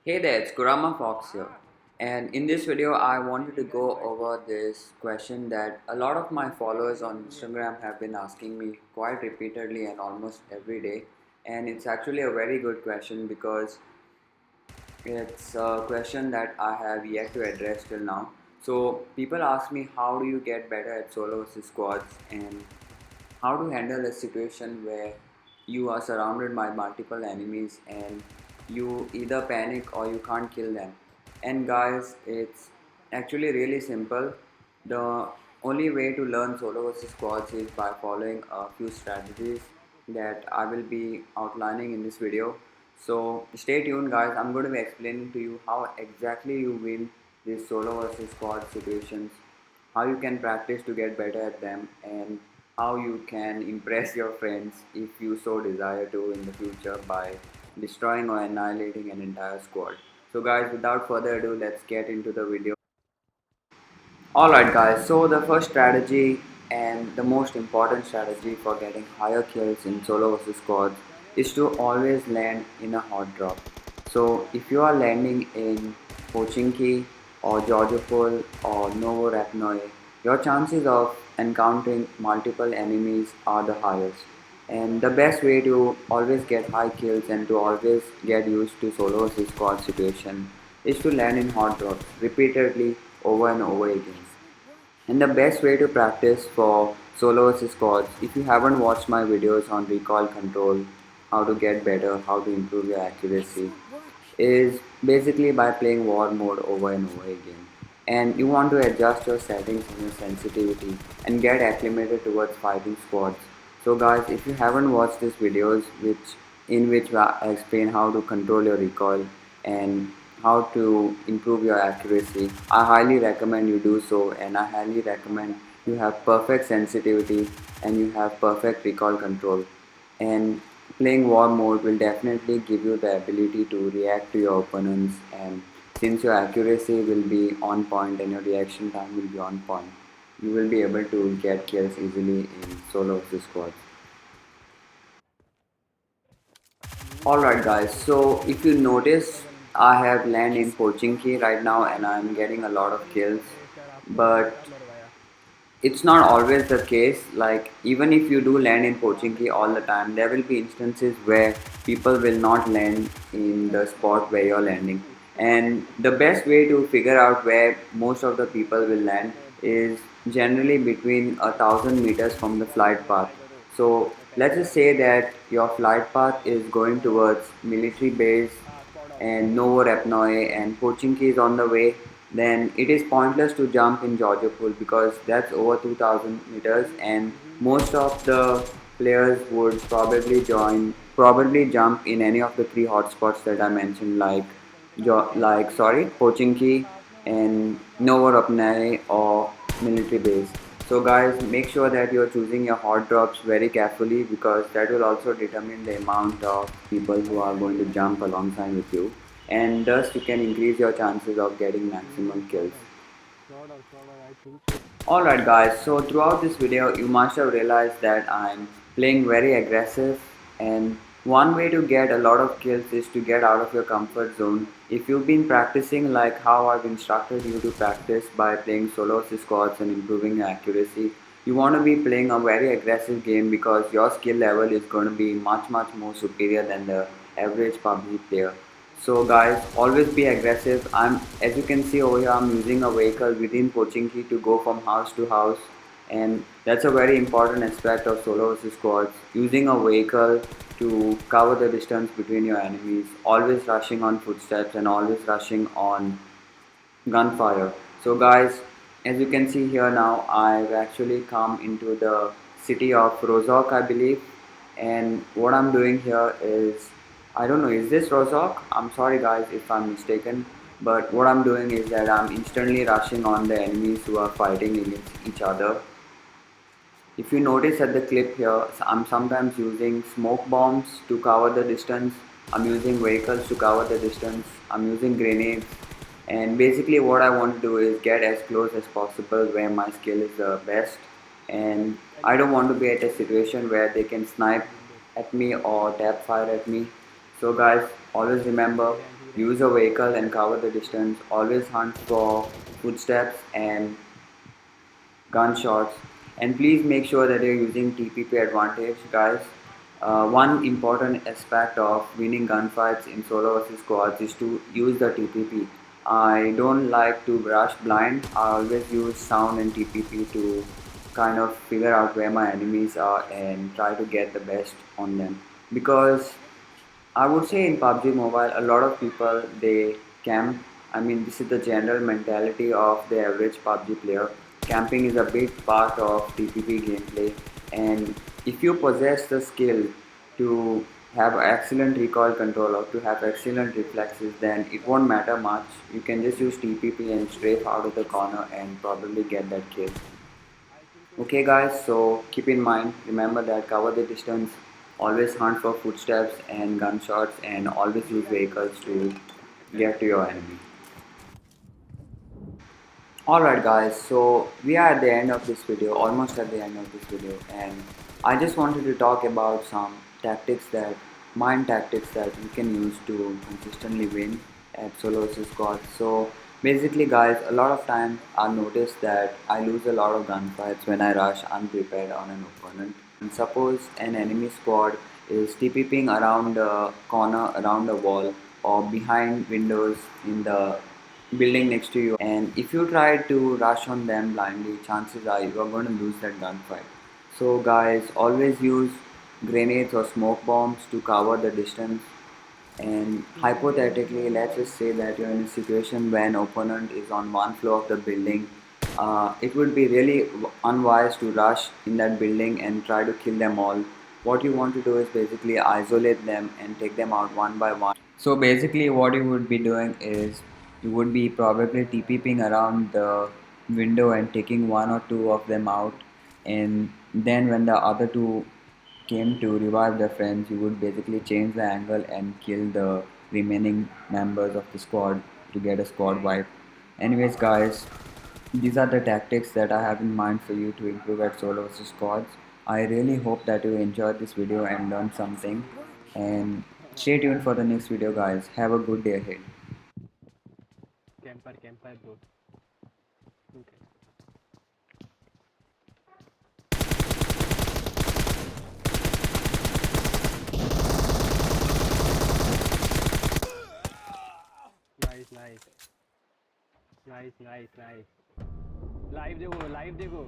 Hey there, it's Kurama Fox here. And in this video, I wanted to go over this question that a lot of my followers on Instagram have been asking me quite repeatedly and almost every day. And it's actually a very good question because it's a question that I have yet to address till now. So, people ask me, how do you get better at solo versus squads, and how to handle a situation where you are surrounded by multiple enemies and you either panic or you can't kill them. And guys, it's actually really simple. The only way to learn solo versus squads is by following a few strategies that I will be outlining in this video. So stay tuned guys, I'm going to be explaining to you how exactly you win these solo versus squad situations, how you can practice to get better at them, and how you can impress your friends if you so desire to in the future by destroying or annihilating an entire squad. So guys, without further ado, let's get into the video. Alright guys, so the first strategy and the most important strategy for getting higher kills in solo versus squads is to always land in a hot drop. So if you are landing in Pochinki or Georgopol or Novo Rapnoi, your chances of encountering multiple enemies are the highest. And the best way to always get high kills and to always get used to solo versus squad situation is to land in hot drops repeatedly over and over again. And the best way to practice for solo versus squads, if you haven't watched my videos on recoil control, how to get better, how to improve your accuracy, is basically by playing war mode over and over again. And you want to adjust your settings and your sensitivity and get acclimated towards fighting squads. So guys, if you haven't watched these videos in which I explain how to control your recoil and how to improve your accuracy, I highly recommend you do so, and I highly recommend you have perfect sensitivity and you have perfect recoil control. And playing war mode will definitely give you the ability to react to your opponents, and since your accuracy will be on point and your reaction time will be on point, you will be able to get kills easily in solo versus squads. Alright guys, so if you notice, I have land in Pochinki right now and I'm getting a lot of kills, but it's not always the case. Like, even if you do land in Pochinki all the time, there will be instances where people will not land in the spot where you're landing. And the best way to figure out where most of the people will land is generally between 1,000 meters from the flight path. So let's just say that your flight path is going towards military base and Novo Rapnoi and Pochinki is on the way, then it is pointless to jump in Georgia Pool because that's over 2000 meters, and most of the players would probably jump in any of the three hotspots that I mentioned, like Pochinki and Novo Rapnoi or military base. So guys, make sure that you're choosing your hot drops very carefully because that will also determine the amount of people who are going to jump alongside with you, and thus you can increase your chances of getting maximum kills. Alright guys, so throughout this video you must have realized that I'm playing very aggressive, and one way to get a lot of kills is to get out of your comfort zone. If you've been practicing like how I've instructed you to practice by playing solo versus squads and improving your accuracy, you want to be playing a very aggressive game because your skill level is going to be much more superior than the average PUBG player. So guys, always be aggressive. As you can see over here, I'm using a vehicle within Pochinki to go from house to house, and that's a very important aspect of solo versus squads. Using a vehicle to cover the distance between your enemies, always rushing on footsteps and always rushing on gunfire. So guys, as you can see here now, I've actually come into the city of Rozok, I believe, and what I'm doing here is, I don't know, is this Rozok? I'm sorry guys if I'm mistaken, but what I'm doing is that I'm instantly rushing on the enemies who are fighting against each other. If you notice at the clip here, I'm sometimes using smoke bombs to cover the distance, I'm using vehicles to cover the distance, I'm using grenades, and basically what I want to do is get as close as possible where my skill is the best, and I don't want to be at a situation where they can snipe at me or tap fire at me. So guys, always remember, use a vehicle and cover the distance. Always hunt for footsteps and gunshots, and please make sure that you're using TPP advantage, guys. One important aspect of winning gunfights in solo versus squads is to use the TPP. I don't like to rush blind. I always use sound and TPP to kind of figure out where my enemies are and try to get the best on them, because I would say in PUBG Mobile, a lot of people they camp. I mean, this is the general mentality of the average PUBG player. Camping is a big part of TPP gameplay, and if you possess the skill to have excellent recoil control or to have excellent reflexes, then it won't matter much. You can just use TPP and strafe out of the corner and probably get that kill. Okay guys, so keep in mind, remember that cover the distance, always hunt for footsteps and gunshots, and always use vehicles to get to your enemy. Alright guys, so we are at the end of this video, almost at the end of this video, and I just wanted to talk about some mind tactics that you can use to consistently win at solo versus squad. So basically guys, a lot of times I notice that I lose a lot of gunfights when I rush unprepared on an opponent. And suppose an enemy squad is TPPing around the corner, around the wall, or behind windows in the building next to you, and if you try to rush on them blindly, chances are you are going to lose that gunfight. So guys, always use grenades or smoke bombs to cover the distance. And hypothetically, let's just say that you're in a situation when opponent is on one floor of the building. It would be really unwise to rush in that building and try to kill them all. What you want to do is basically isolate them and take them out one by one. So basically what you would be doing is you would be probably TPing around the window and taking one or two of them out, and then when the other two came to revive their friends, you would basically change the angle and kill the remaining members of the squad to get a squad wipe. Anyways guys, these are the tactics that I have in mind for you to improve at solo versus squads. I really hope that you enjoyed this video and learned something, and stay tuned for the next video guys. Have a good day ahead. Camper, bro. Okay. Nice. Nice. Live देखो